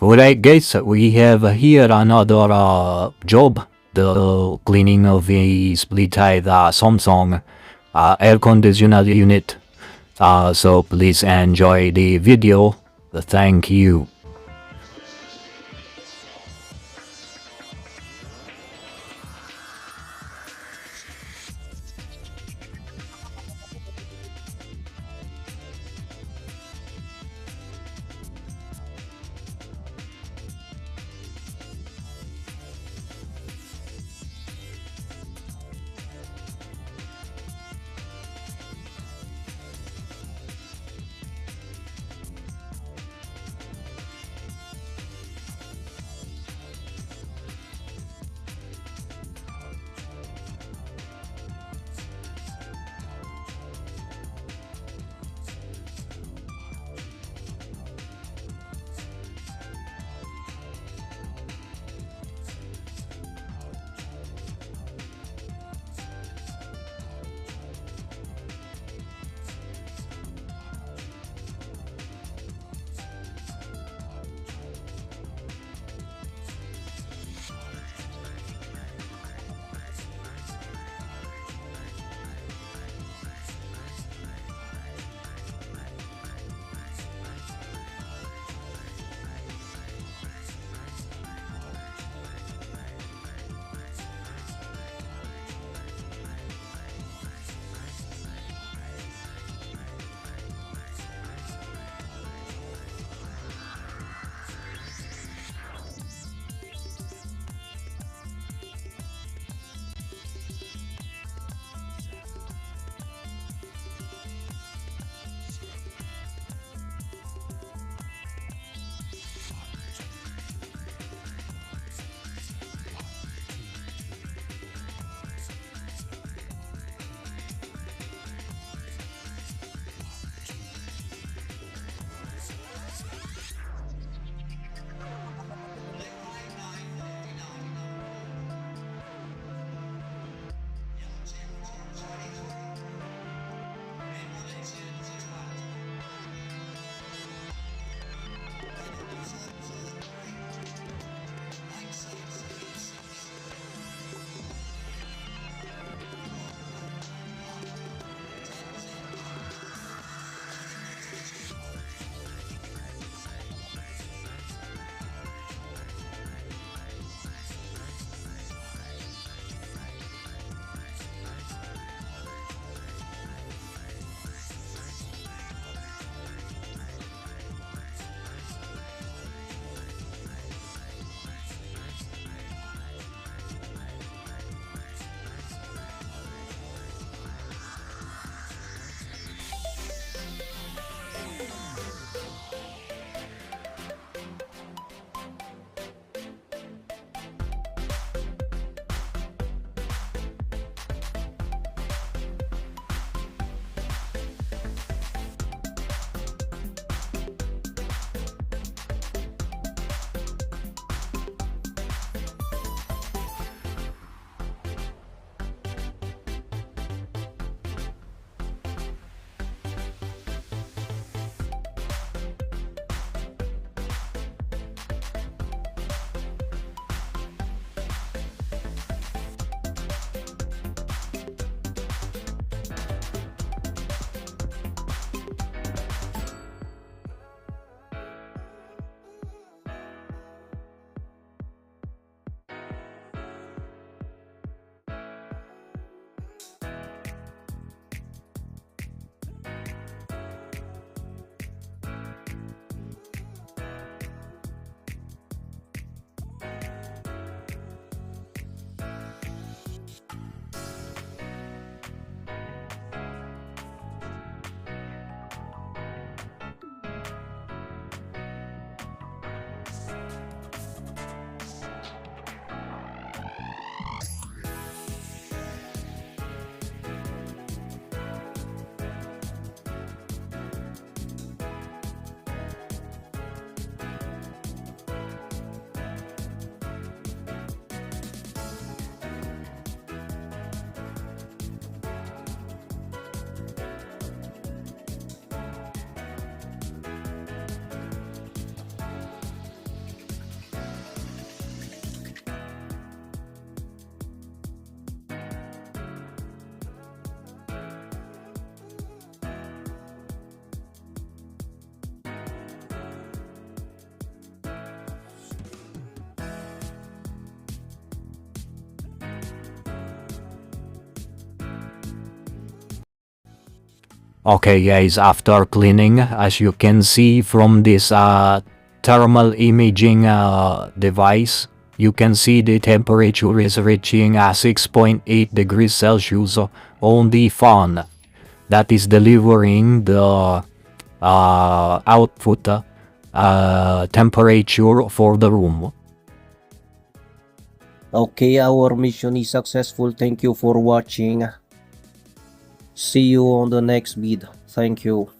Alright guys, we have here another job, the cleaning of the split-height Samsung air conditioner unit. So please enjoy the video. Thank you. Okay guys, after cleaning, as you can see from this thermal imaging device, you can see the temperature is reaching 6.8 degrees Celsius on the fan. That is delivering the output temperature for the room. Okay, our mission is successful. Thank you for watching. See you on the next video. Thank you.